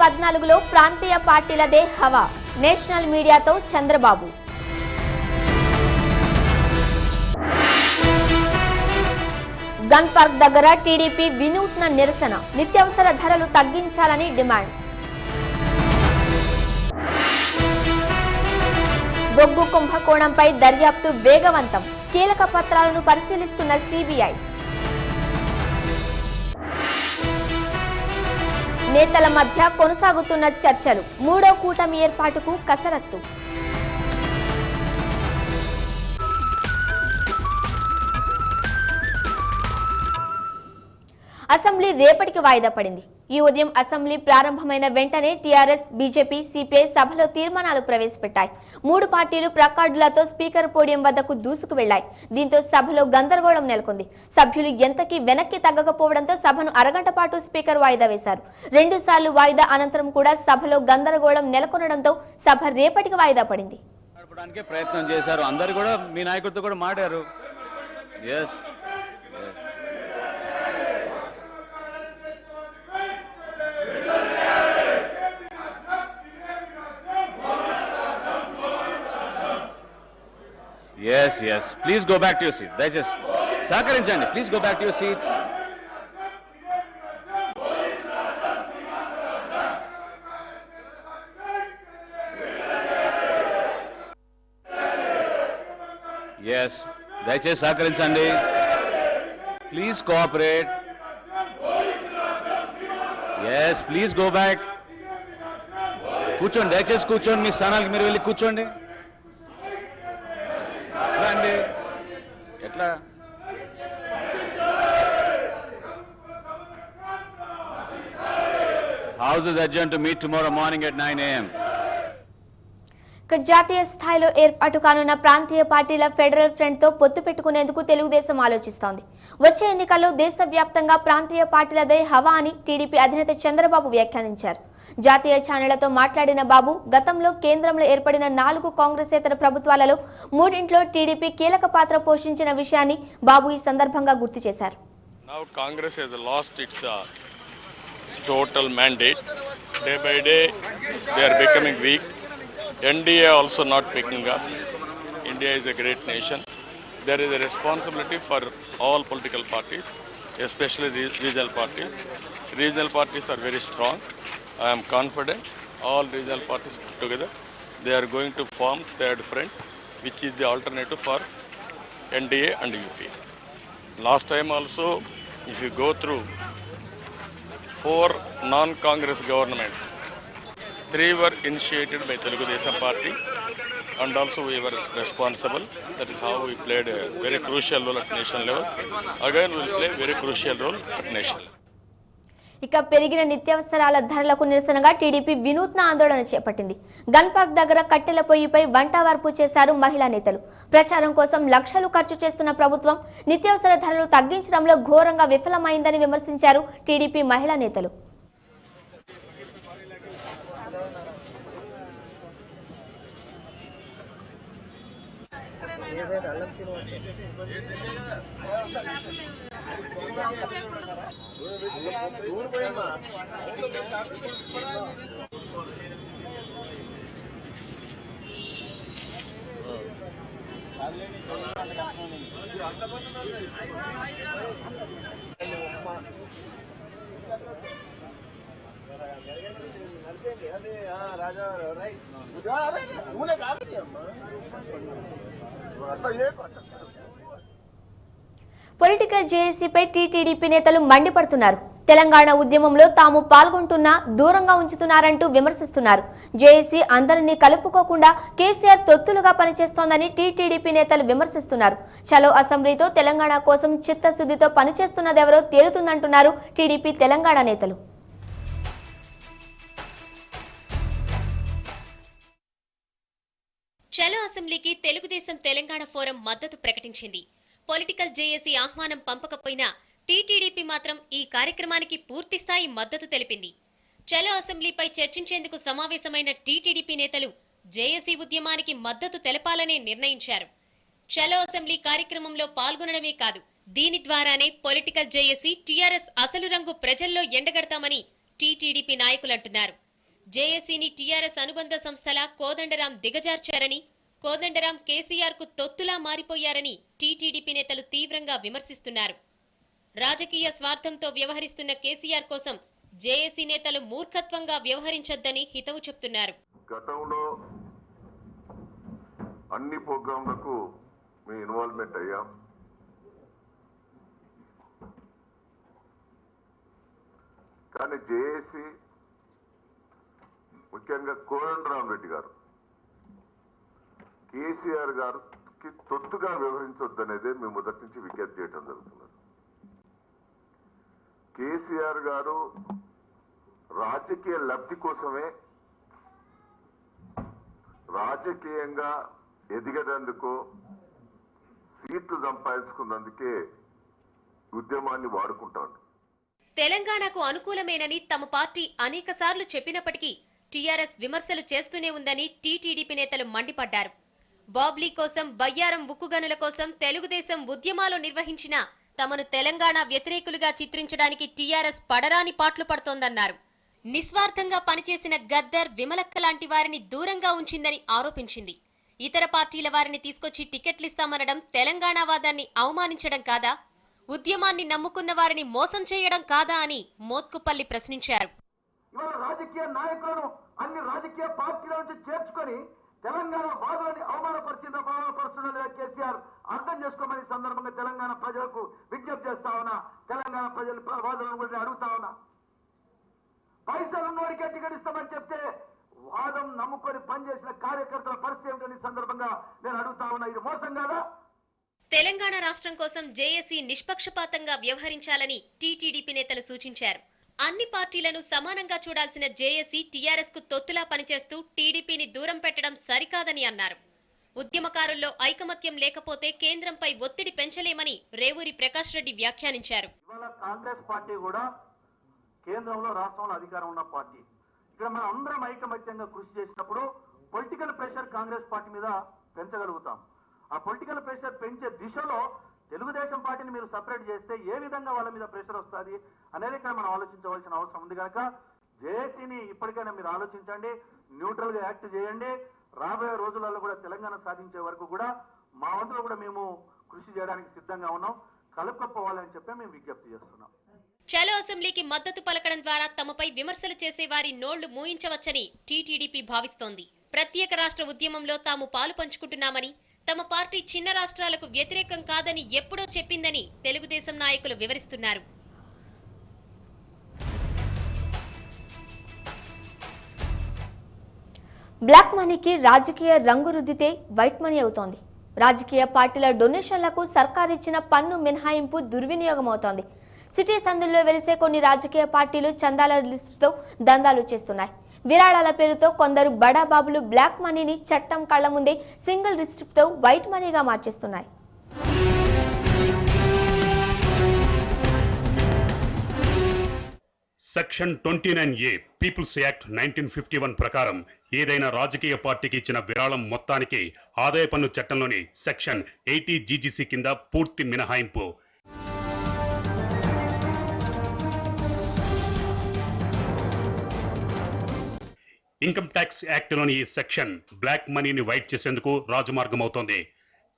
2014లో ప్రాంతీయ పార్టీలదే హవా. నేషనల్ మీడియాతో చంద్రబాబు. గన్ పార్క్ దగ్గర టీడీపీ వినూత్న నిరసన. నిత్యావసర ధరలు తగ్గించాలని డిమాండ్. బొగ్గు కుంభకోణంపై దర్యాప్తు వేగవంతం. కీలక పత్రాలను పరిశీలిస్తున్న సిబిఐ. నేతల మధ్య కొనసాగుతున్న చర్చలు. మూడో కూటమి ఏర్పాటుకు కసరత్తు. అసెంబ్లీ రేపటికి వాయిదా పడింది. ఈ ఉదయం అసెంబ్లీ ప్రారంభమైన వెంటనే టీఆర్ఎస్, బీజేపీ, సిపిఐ సభలో తీర్మానాలు ప్రవేశపెట్టాయి. 3 పార్టీలు ప్లకార్డులతో స్పీకర్ పోడియం వద్దకు దూసుకు వెళ్లాయి. దీంతో సభలో గందరగోళం నెలకొంది. సభ్యులు ఎంతకీ వెనక్కి తగ్గకపోవడంతో సభను అరగంట పాటు స్పీకర్ వాయిదా వేశారు. 2 సార్లు వాయిదా అనంతరం కూడా సభలో గందరగోళం నెలకొనడంతో సభ రేపటికి వాయిదా పడింది. ప్రయత్నం చేశారు. అందరూ కూడా మీ నాయకుడితో కూడా మాట్లాడారు. Yes. Please go back to your seat. Dayachesi sahakarinchandi. Please go back to your seats. Yes. Dayachesi sahakarinchandi. Please cooperate. Yes. Please go back. కూర్చోండి. దయచేసి కూర్చోండి. మీ స్థానాలకు మీరు వెళ్ళి కూర్చోండి. ఎట్లా House is adjourned to meet tomorrow morning at 9 a.m. జాతీయ స్థాయిలో ఏర్పాటు కానున్న ప్రాంతీయ పార్టీల ఫెడరల్ ఫ్రంట్ తో పొత్తు పెట్టుకునేందుకు తెలుగుదేశం ఆలోచిస్తోంది. వచ్చే ఎన్నికల్లో దేశవ్యాప్తంగా ప్రాంతీయ పార్టీలదే హవా అని టీడీపీ అధినేత చంద్రబాబు వ్యాఖ్యానించారు. జాతీయ ఛానళ్లతో మాట్లాడిన బాబు కేంద్రంలో ఏర్పడిన 4 కాంగ్రెసేతర ప్రభుత్వాలలో 3 టీడీపీ కీలక పాత్ర పోషించిన విషయాన్ని బాబు ఈ సందర్భంగా గుర్తు చేశారు. Now Congress has lost its total mandate. Day by day they are becoming weak. NDA also not picking up. India is a great nation. There is a responsibility for all political parties, especially regional parties. Regional parties are very strong. I am confident all regional parties put together, they are going to form third front, which is the alternative for NDA and UP. Last time also, if you go through 4 non-Congress governments, 3 were initiated by Telugu Desam Party, and also we were responsible. That is how we played a very crucial role at national level. Again we will play a very crucial role at national level. ఇక పెరిగిన నిత్యావసరాల ధరలకు నిరసనగా TDP వినూత్న ఆందోళన చేపట్టింది. Gun park దగ్గర కట్టెల పొయ్యిపై వంటవార్పు చేశారు మహిళా నేతలు. ప్రచారం కోసం లక్షలు ఖర్చు చేస్తున్న ప్రభుత్వం నిత్యావసర ధరలు తగ్గించడంలో ఘోరంగా విఫలమైందని విమర్శించారు టీడీపీ మహిళా నేతలు. పొలిటికల్ జేఏసీపై టీటీడీపీ నేతలు మండిపడుతున్నారు. తెలంగాణ ఉద్యమంలో తాము పాల్గొంటున్నా దూరంగా ఉంచుతున్నారంటూ విమర్శిస్తున్నారు. జేఏసీ అందరినీ కలుపుకోకుండా కేసీఆర్ తొత్తులుగా పనిచేస్తోందని టీటీడీపీ నేతలు విమర్శిస్తున్నారు. చలో అసెంబ్లీతో తెలంగాణ కోసం చిత్తశుద్ధితో పనిచేస్తున్నదెవరో తేలుతుందంటున్నారు టీడీపీ తెలంగాణ నేతలు. చలో అసెంబ్లీకి తెలుగుదేశం తెలంగాణ ఫోరం మద్దతు ప్రకటించింది. పొలిటికల్ జేఏసీ ఆహ్వానం పంపకపోయినా టీటీడీపీ మాత్రం ఈ కార్యక్రమానికి పూర్తిస్థాయి మద్దతు తెలిపింది. చలో అసెంబ్లీపై చర్చించేందుకు సమావేశమైన టీటీడీపీ నేతలు జేఏసీ ఉద్యమానికి మద్దతు తెలపాలనే నిర్ణయించారు. చలో అసెంబ్లీ కార్యక్రమంలో పాల్గొనడమే కాదు, దీని ద్వారానే పొలిటికల్ జేఏసీ టీఆర్ఎస్ అసలు రంగు ప్రజల్లో ఎండగడతామని టీటీడీపీ నాయకులు అంటున్నారు. జేఏసీని టీఆర్ఎస్ అనుబంధ సంస్థల కోదండరాం దిగజార్చారని, కోదండరాం కేసీఆర్ కు తొత్తులా మారిపోయారని టీటీడీపీ నేతలు తీవ్రంగా విమర్శిస్తున్నారు. రాజకీయ స్వార్థంతో వ్యవహరిస్తున్న కేసీఆర్ కోసం జేఏసీ నేతలు మూర్ఖత్వంగా వ్యవహరించొద్దని హితవు చెప్తున్నారు. గతంలో అన్ని ప్రోగ్రాంలకు మీ ఇన్వాల్వ్మెంట్ అయ్యాం. కానీ జేఏసీ ముఖ్యంగా కోదండరాం రెడ్డి గారు కేసీఆర్ గారికి తొత్తుగా వ్యవహరించొద్దనేదే మేము మొదటి నుంచి విజ్ఞప్తి చేయడం జరుగుతున్నది. కేసీఆర్ గారు రాజకీయ లబ్ధి కోసమే, రాజకీయంగా ఎదిగేందుకు, సీట్లు సంపాదించుకున్నందుకే ఉద్యమాన్ని వాడుకుంటాడు. తెలంగాణకు అనుకూలమేనని తమ పార్టీ అనేకసార్లు చెప్పినప్పటికీ టీఆర్ఎస్ విమర్శలు చేస్తూనే ఉందని టీటీడీపీ నేతలు మండిపడ్డారు. బాబ్లీ కోసం, బయ్యారం ఉక్కుగనుల కోసం తెలుగుదేశం ఉద్యమాలు నిర్వహించిన తమను తెలంగాణ వ్యతిరేకులుగా చిత్రించడానికి టీఆర్ఎస్ పడరాని పాట్లు పడుతోందన్నారు. నిస్వార్థంగా పనిచేసిన గద్దర్, విమలక్క లాంటి వారిని దూరంగా ఉంచిందని ఆరోపించింది. ఇతర పార్టీల వారిని తీసుకొచ్చి టికెట్లిస్తామనడం తెలంగాణ వాదాన్ని అవమానించడం కాదా? ఉద్యమాన్ని నమ్ముకున్న వారిని మోసం చేయడం కాదా అని మోత్కుపల్లి ప్రశ్నించారు. ఇవాళ రాజకీయ నాయకులను అన్ని రాజకీయ పార్టీల నుంచి చేర్చుకొని తెలంగాణ బాధలని అవమానపరుస్తున్న కేసీఆర్ అర్థం చేసుకోమని సందర్భంగా తెలంగాణ ప్రజలకు విజ్ఞప్తి చేస్తా ఉన్నా. తెలంగాణ ప్రజల బాధలను కూడా అడుగుతా ఉన్నా. పైసలు ఉన్నోడికే టికెట్ ఇస్తామని చెప్తే వాదం నమ్ముకొని పనిచేసిన కార్యకర్తల పరిస్థితి ఏమిటని సందర్భంగా నేను అడుగుతా ఉన్నా. ఇది మోసం కాదా? తెలంగాణ రాష్ట్రం కోసం జేఏసీ నిష్పక్షపాతంగా వ్యవహరించాలని టీటీడీపీ నేతలు సూచించారు. అన్ని పార్టీలను సమానంగా చూడాల్సిన జేఏసీ టీఆర్ఎస్ కు తొత్తులా పనిచేస్తూ టీడీపీని దూరం పెట్టడం సరికాదని అన్నారు. ఉద్యమకారుల్లో ఐకమత్యం లేకపోతే కేంద్రంపై ఒత్తిడి పెంచలేమని రేవూరి ప్రకాష్ రెడ్డి వ్యాఖ్యానించారు. ఇవాళ కాంగ్రెస్ పార్టీ కూడా కేంద్రంలో, రాష్ట్రంలో అధికారం ఉన్న పార్టీ. ఇక్కడ మనం అందరం ఐకమత్యంగా కృషి చేసినప్పుడు పొలిటికల్ ప్రెషర్ కాంగ్రెస్ పార్టీ మీద పెంచగలుగుతాం. ఆ పొలిటికల్ ప్రెషర్ పెంచే దిశలో తెలుగుదేశం పార్టీని మీరు సపరేట్ చేస్తే ఏ విధంగా వాళ్ళ మీద ప్రెషర్ వస్తుంది అనేది ఇక్కడ మనం ఆలోచించవలసిన అవసరం ఉంది. కనుక జేఏసీని ఇప్పటికైనా మీరు ఆలోచించండి, న్యూట్రల్ గా యాక్ట్ చేయండి. రాబోయే రోజులలో కూడా తెలంగాణ సాధించే వరకు కూడా మా వంతులో కూడా మేము కృషి చేయడానికి సిద్ధంగా ఉన్నాం. కలుపుకపోవాలని చెప్పి మేము విజ్ఞప్తి చేస్తున్నాం. చలో అసెంబ్లీకి మద్దతు పలకడం ద్వారా తమపై విమర్శలు చేసే వారి నోళ్లు మూయించవచ్చని టీటీడీపీ భావిస్తోంది. ప్రత్యేక రాష్ట్ర ఉద్యమంలో తాము పాలు పంచుకుంటున్నామని, తమ పార్టీ చిన్న రాష్ట్రాలకు వ్యతిరేకం కాదని ఎప్పుడో చెప్పిందని తెలుగుదేశం నాయకులు వివరిస్తున్నారు. బ్లాక్ మనీకి రాజకీయ రంగు రుద్దితే వైట్ మనీ అవుతోంది. రాజకీయ పార్టీల డొనేషన్లకు సర్కార్ ఇచ్చిన పన్ను మినహాయింపు దుర్వినియోగం అవుతోంది. సిటీ సందుల్లో వెలిసే కొన్ని రాజకీయ పార్టీలు చందాల లిస్టుతో దందాలు చేస్తున్నాయి. విరాళాల పేరుతో కొందరు బడాబాబులు బ్లాక్ మనీని చట్టం కళ్ల ముందే సింగిల్ రిసిప్ట్తో వైట్ మనీగా మార్చేస్తున్నాయి. సెక్షన్ 29A పీపుల్స్ యాక్ట్ 1951 ప్రకారం ఏదైనా రాజకీయ పార్టీకి ఇచ్చిన విరాళం మొత్తానికి ఆదాయ పన్ను చట్టంలోని సెక్షన్ 80 జీజీసీ కింద పూర్తి మినహాయింపు. ఇన్కమ్ ట్యాక్స్ యాక్ట్లోని ఈ సెక్షన్ బ్లాక్ మనీని వైట్ చేసేందుకు రాజమార్గం అవుతోంది.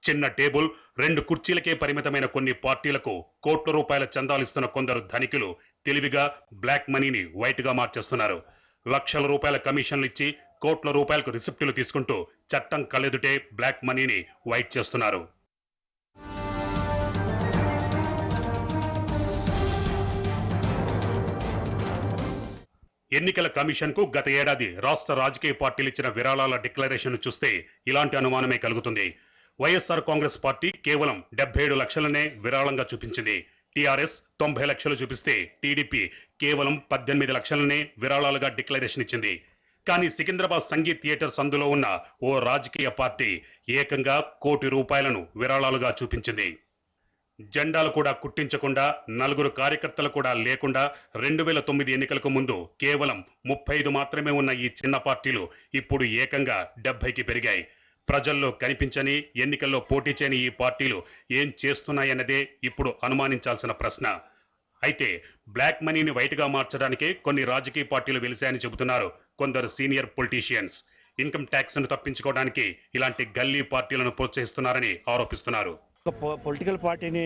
చిన్న టేబుల్, 2 కుర్చీలకే పరిమితమైన కొన్ని పార్టీలకు కోట్ల రూపాయల చందాలిస్తున్న కొందరు ధనికులు తెలివిగా బ్లాక్ మనీని వైట్ గా మార్చేస్తున్నారు. లక్షల రూపాయల కమిషన్లు ఇచ్చి కోట్ల రూపాయలకు రిసిప్టులు తీసుకుంటూ చట్టం కళ్ళెదుటే బ్లాక్ మనీని వైట్ చేస్తున్నారు. ఎన్నికల కమిషన్ కు గత ఏడాది రాష్ట్ర రాజకీయ పార్టీలు ఇచ్చిన విరాళాల డిక్లరేషన్ చూస్తే ఇలాంటి అనుమానమే కలుగుతుంది. వైఎస్ఆర్ కాంగ్రెస్ పార్టీ కేవలం 77 లక్షలనే విరాళంగా చూపించింది. టీఆర్ఎస్ 90 లక్షలు చూపిస్తే టీడీపీ కేవలం 18 లక్షలనే విరాళాలుగా డిక్లరేషన్ ఇచ్చింది. కానీ సికింద్రాబాద్ సంగీత్ థియేటర్ సందులో ఉన్న ఓ రాజకీయ పార్టీ ఏకంగా 1 కోటి రూపాయలను విరాళాలుగా చూపించింది. జెండాలు కూడా కుట్టించకుండా, 4 కార్యకర్తలు కూడా లేకుండా 2009 ఎన్నికలకు ముందు కేవలం 35 మాత్రమే ఉన్న ఈ చిన్న పార్టీలు ఇప్పుడు ఏకంగా 70కి పెరిగాయి. ప్రజల్లో కనిపించని, ఎన్నికల్లో పోటీ చేయని ఈ పార్టీలు ఏం చేస్తున్నాయన్నదే ఇప్పుడు అనుమానించాల్సిన ప్రశ్న. అయితే బ్లాక్ మనీని వైట్ గా మార్చడానికే కొన్ని రాజకీయ పార్టీలు వెలిశాయని చెబుతున్నారు కొందరు సీనియర్ పొలిటీషియన్స్. ఇన్కమ్ ట్యాక్స్ ను తప్పించుకోవడానికి ఇలాంటి గల్లీ పార్టీలను ప్రోత్సహిస్తున్నారని ఆరోపిస్తున్నారు. ఒక పొలిటికల్ పార్టీని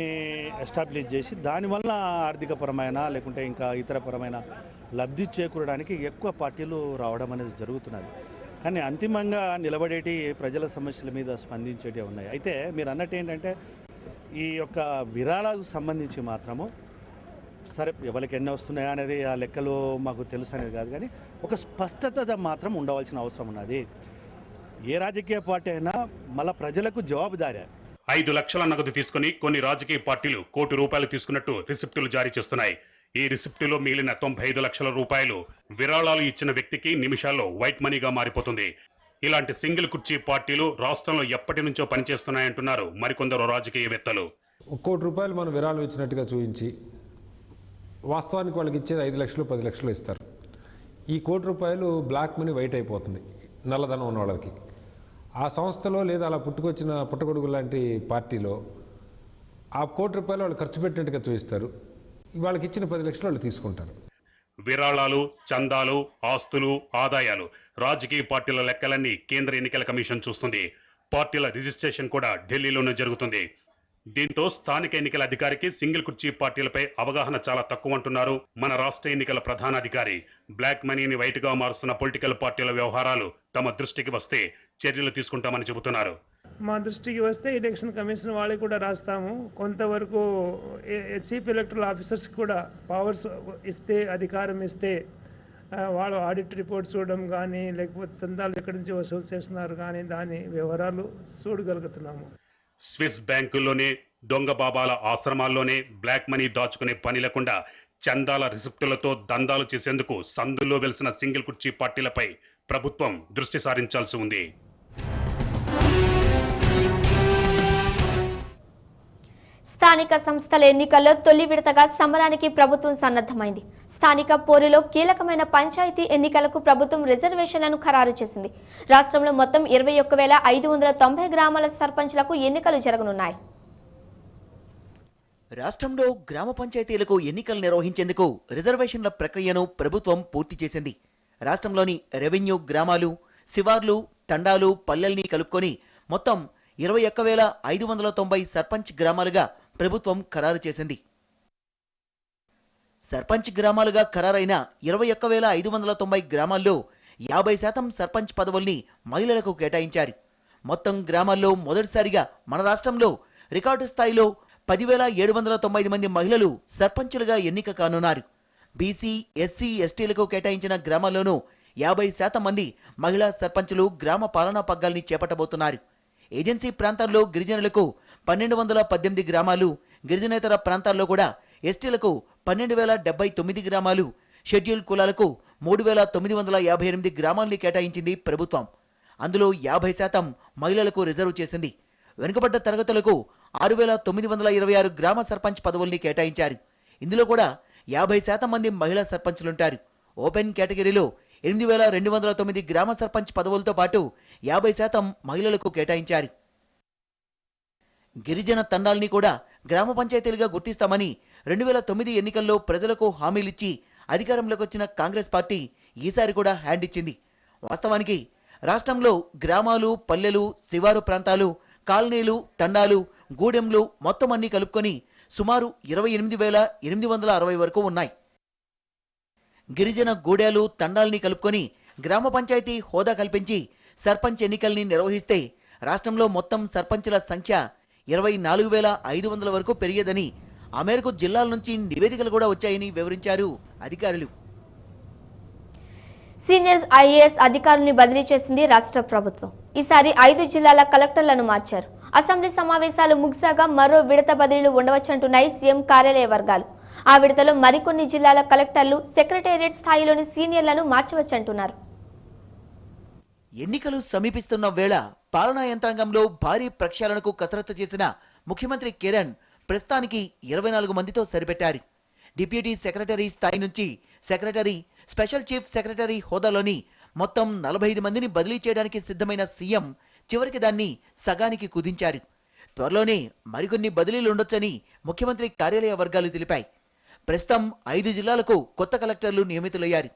ఎస్టాబ్లిష్ చేసి దానివల్ల ఆర్థికపరమైన లేకుంటే ఇంకా ఇతరపరమైన లబ్ధి చేకూరడానికి ఎక్కువ పార్టీలు రావడం అనేది జరుగుతున్నది. కానీ అంతిమంగా నిలబడేటి ప్రజల సమస్యల మీద స్పందించేటివి ఉన్నాయి. అయితే మీరు అన్నట్టు ఏంటంటే ఈ యొక్క విరాళాలకు సంబంధించి మాత్రము సరే ఎవరికి ఎన్ని వస్తున్నాయా అనేది ఆ లెక్కలు మాకు తెలుసు అనేది కాదు, కానీ ఒక స్పష్టత మాత్రం ఉండవలసిన అవసరం ఉన్నది. ఏ రాజకీయ పార్టీ అయినా మళ్ళా ప్రజలకు జవాబుదారీ. 5 లక్షల నగదు తీసుకుని కొన్ని రాజకీయ పార్టీలు ₹1 కోటి తీసుకున్నట్టు రిసిప్టులు జారీ చేస్తున్నాయి. ఈ రిసిప్టులో మిగిలిన 95 లక్షల రూపాయలు విరాళాలు ఇచ్చిన వ్యక్తికి నిమిషాల్లో వైట్ మనీగా మారిపోతుంది. ఇలాంటి సింగిల్ కుర్చీ పార్టీలు రాష్ట్రంలో ఎప్పటి నుంచో పనిచేస్తున్నాయంటున్నారు మరికొందరు రాజకీయవేత్తలు. ₹1 కోటి మనం విరాళం ఇచ్చినట్టుగా చూపించి వాస్తవానికి వాళ్ళకి ఇచ్చేది 5 లక్షలు 10 లక్షలు ఇస్తారు. ఈ ₹1 కోటి బ్లాక్ మనీ వైట్ అయిపోతుంది నల్లధనం ఉన్న వాళ్ళకి. ఆ సంస్థలో లేదా అలా పుట్టుకొచ్చిన పుట్టగొడుగు లాంటి పార్టీలో ఆ ₹1 కోటి వాళ్ళు ఖర్చు పెట్టినట్టుగా చూపిస్తారు. వాళ్ళకి ఇచ్చిన 10 లక్షలు వాళ్ళు తీసుకుంటారు. విరాళాలు, చందాలు, ఆస్తులు, ఆదాయాలు, రాజకీయ పార్టీల లెక్కలన్నీ కేంద్ర ఎన్నికల కమిషన్ చూస్తుంది. పార్టీల రిజిస్ట్రేషన్ కూడా ఢిల్లీలోనే జరుగుతుంది. దీంతో స్థానిక ఎన్నికల అధికారికి సింగిల్ కుర్చీ పార్టీలపై అవగాహన చాలా తక్కువ అంటున్నారు మన రాష్ట్ర ఎన్నికల ప్రధానాధికారి. బ్లాక్ మనీని వైట్ గా మారుస్తున్న పొలిటికల్ పార్టీల వ్యవహారాలు తమ దృష్టికి వస్తే చర్యలు తీసుకుంటామని చెబుతున్నారు. మా దృష్టికి వస్తే ఎలక్షన్ కమిషన్ వాళ్ళకి కూడా రాస్తాము. కొంతవరకు చీఫ్ ఎలక్టరల్ ఆఫీసర్స్కి కూడా పవర్స్ ఇస్తే, అధికారం ఇస్తే వాళ్ళు ఆడిట్ రిపోర్ట్ చూడడం కానీ లేకపోతే చందాలు ఎక్కడి నుంచి వసూలు చేస్తున్నారు కానీ దాని వివరాలు చూడగలుగుతున్నాము. స్విస్ బ్యాంకుల్లోనే, దొంగ బాబాల ఆశ్రమాల్లోనే బ్లాక్ మనీ దాచుకునే పని లేకుండా చందాల రిసిప్టులతో దందాలు చేసేందుకు సందుల్లో వెలిసిన సింగిల్ కుర్చీ పార్టీలపై ప్రభుత్వం దృష్టి సారించాల్సి ఉంది. స్థానిక సంస్థల ఎన్నికల్లో తొలి విడతగా సమరానికి ప్రభుత్వం సన్నద్ధమైంది. స్థానిక పోరులో కీలకమైన పంచాయతీ ఎన్నికలకు ప్రభుత్వం రిజర్వేషన్లను ఖరారు చేసింది. రాష్ట్రంలో మొత్తం 21,590 గ్రామాల సర్పంచ్లకు ఎన్నికలు జరగనున్నాయి. రాష్ట్రంలో గ్రామ పంచాయతీలకు ఎన్నికలు నిర్వహించేందుకు రిజర్వేషన్ల ప్రక్రియను ప్రభుత్వం పూర్తి చేసింది. రాష్ట్రంలోని రెవెన్యూ గ్రామాలు, శివార్లు, తండాలు, పల్లెల్ని కలుపుకొని మొత్తం 21,590 సర్పంచ్ గ్రామాలుగా ప్రభుత్వం ఖరారు చేసింది. సర్పంచ్ గ్రామాలుగా ఖరారైన 21,590 గ్రామాల్లో 50% సర్పంచ్ పదవుల్ని మహిళలకు కేటాయించారు. మొత్తం గ్రామాల్లో మొదటిసారిగా మన రాష్ట్రంలో రికార్డు స్థాయిలో 10,790 మంది మహిళలు సర్పంచులుగా ఎన్నిక కానున్నారు. బీసీ, ఎస్సీ, ఎస్టీలకు కేటాయించిన గ్రామాల్లోనూ 50% మంది మహిళా సర్పంచులు గ్రామ పాలనా పగ్గాల్ని చేపట్టబోతున్నారు. ఏజెన్సీ ప్రాంతాల్లో గిరిజనులకు 1,218 గ్రామాలు, గిరిజనేతర ప్రాంతాల్లో కూడా ఎస్టీలకు 12,079 గ్రామాలు, షెడ్యూల్ కులాలకు 3,958 గ్రామాల్ని కేటాయించింది ప్రభుత్వం. అందులో 50% మహిళలకు రిజర్వ్ చేసింది. వెనుకబడ్డ తరగతులకు 6,926 గ్రామ సర్పంచ్ పదవుల్ని కేటాయించారు. ఇందులో కూడా 50% మంది మహిళా సర్పంచులుంటారు. ఓపెన్ కేటగిరీలో 8,209 గ్రామ సర్పంచ్ పదవులతో పాటు 50% మహిళలకు కేటాయించారు. గిరిజన తండాల్ని కూడా గ్రామ పంచాయతీలుగా గుర్తిస్తామని 2009 ఎన్నికల్లో ప్రజలకు హామీలిచ్చి అధికారంలోకి వచ్చిన కాంగ్రెస్ పార్టీ ఈసారి కూడా హ్యాండ్ ఇచ్చింది. వాస్తవానికి రాష్ట్రంలో గ్రామాలు, పల్లెలు, శివారు ప్రాంతాలు, కాలనీలు, తండాలు, గూడెంలు మొత్తం అన్ని కలుపుకొని సుమారు 28,860 వరకు ఉన్నాయి. గిరిజన గూడెలు, తండాల్ని కలుపుకొని గ్రామ పంచాయతీ హోదా కల్పించి సర్పంచ్ ఎన్నికల్ని నిర్వహిస్తే రాష్ట్రంలో మొత్తం సర్పంచుల సంఖ్య 24,500 వరకు పెరిగేదని, ఆ మేరకు జిల్లాల నుంచి నివేదికలు కూడా వచ్చాయని వివరించారు అధికారులు. సీనియర్ ఐఏఎస్ అధికారుల్ని బదిలీ చేసింది రాష్ట్ర ప్రభుత్వం. ఈసారి 5 జిల్లాల కలెక్టర్లను మార్చారు. అసెంబ్లీ సమావేశాలు ముగిసాగా మరో విడత బదిలీలు ఉండవచ్చంటున్నాయి సీఎం కార్యాలయ వర్గాలు. ఆ విడతలో మరికొన్ని జిల్లాల కలెక్టర్లు, సెక్రటేరియట్ స్థాయిలోని సీనియర్లను మార్చవచ్చంటున్నారు. ఎన్నికలు సమీపిస్తున్న వేళ పాలనా యంత్రాంగంలో భారీ ప్రక్షాళనకు కసరత్తు చేసిన ముఖ్యమంత్రి కిరణ్ ప్రస్తుతానికి 24 మందితో సరిపెట్టారు. డిప్యూటీ సెక్రటరీ స్థాయి నుంచి సెక్రటరీ, స్పెషల్ చీఫ్ సెక్రటరీ హోదాలోని మొత్తం 45 మందిని బదిలీ చేయడానికి సిద్ధమైన సీఎం చివరికి దాన్ని సగానికి కుదించారు. త్వరలోనే మరికొన్ని బదిలీలు ఉండొచ్చని ముఖ్యమంత్రి కార్యాలయ వర్గాలు తెలిపాయి. ప్రస్తుతం 5 జిల్లాలకు కొత్త కలెక్టర్లు నియమితులయ్యారు.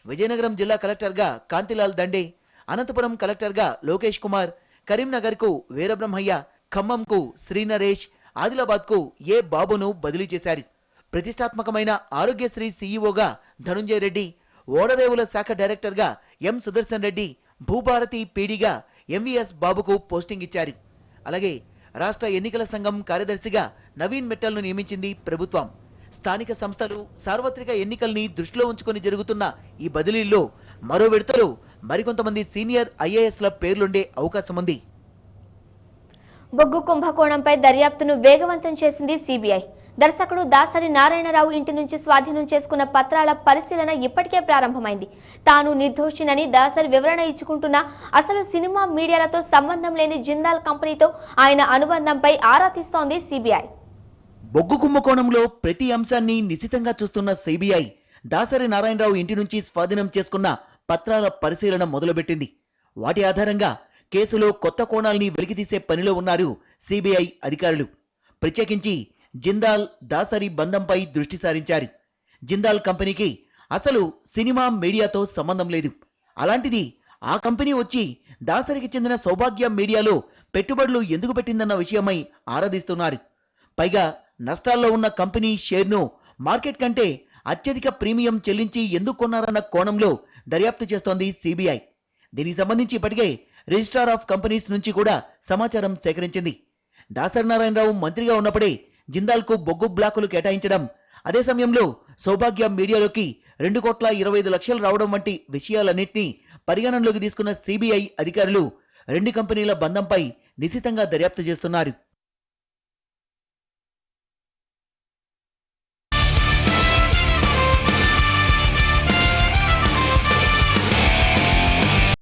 విజయనగరం జిల్లా కలెక్టర్గా కాంతిలాల్ దండే, అనంతపురం కలెక్టర్గా లోకేష్ కుమార్, కరీంనగర్కు వీరబ్రహ్మయ్య, ఖమ్మంకు శ్రీనరేష్, ఆదిలాబాద్కు ఏ బాబును బదిలీ చేశారు. ప్రతిష్టాత్మకమైన ఆరోగ్యశ్రీ సీఈఓగా ధనుంజయ రెడ్డి, ఓడరేవుల శాఖ డైరెక్టర్గా ఎం సుదర్శన్ రెడ్డి, భూభారతి పీడీగా ఎంవీఎస్ బాబుకు పోస్టింగ్ ఇచ్చారు. అలాగే రాష్ట్ర ఎన్నికల సంఘం కార్యదర్శిగా నవీన్ మిట్టల్ను నియమించింది ప్రభుత్వం. స్థానిక సంస్థలు, సార్వత్రిక ఎన్నికల్ని దృష్టిలో ఉంచుకొని జరుగుతున్న ఈ బదిలీల్లో మరో విడతలో మరికొంతమంది సీనియర్ ఐఏఎస్ల పేర్లుండే అవకాశం ఉంది. బొగ్గు కుంభకోణంపై దర్యాప్తును వేగవంతం చేసింది సిబిఐ. దర్శకుడు దాసరి నారాయణరావు ఇంటి నుంచి స్వాధీనం చేసుకున్న పత్రాల పరిశీలన ఇప్పటికే ప్రారంభమైంది. తాను నిర్దోషినని దాసరి వివరణ ఇచ్చుకుంటున్నా అసలు సినిమా మీడియాలతో సంబంధం లేని జిందాల్ కంపెనీతో ఆయన అనుబంధంపై ఆరా తీస్తోంది సిబిఐ. బొగ్గు కుంభకోణంలో ప్రతి అంశాన్ని నిశితంగా చూస్తున్న సిబిఐ దాసరి నారాయణరావు ఇంటి నుంచి స్వాధీనం చేసుకున్న పత్రాల పరిశీలన మొదలుపెట్టింది. వాటి ఆధారంగా కేసులో కొత్త కోణాల్ని వెలికితీసే పనిలో ఉన్నారు సిబిఐ అధికారులు. ప్రత్యేకించి జిందాల్ దాసరి బంధంపై దృష్టి సారించారు. జిందాల్ కంపెనీకి అసలు సినిమా మీడియాతో సంబంధం లేదు. అలాంటిది ఆ కంపెనీ వచ్చి దాసరికి చెందిన సౌభాగ్య మీడియాలో పెట్టుబడులు ఎందుకు పెట్టిందన్న విషయమై ఆరాధిస్తున్నారు. పైగా నష్టాల్లో ఉన్న కంపెనీ షేర్ను మార్కెట్ కంటే అత్యధిక ప్రీమియం చెల్లించి ఎందుకు కొన్నారన్న కోణంలో దర్యాప్తు చేస్తోంది సిబిఐ. దీనికి సంబంధించి ఇప్పటికే రిజిస్ట్రార్ ఆఫ్ కంపెనీస్ నుంచి కూడా సమాచారం సేకరించింది. దాసరి నారాయణరావు మంత్రిగా ఉన్నప్పుడే జిందాల్కు బొగ్గు బ్లాకులు కేటాయించడం, అదే సమయంలో సౌభాగ్య మీడియాలోకి 2,25,00,000 రావడం వంటి విషయాలన్నింటినీ పరిగణనలోకి తీసుకున్న సిబిఐ అధికారులు రెండు కంపెనీల బంధంపై నిశితంగా దర్యాప్తు చేస్తున్నారు.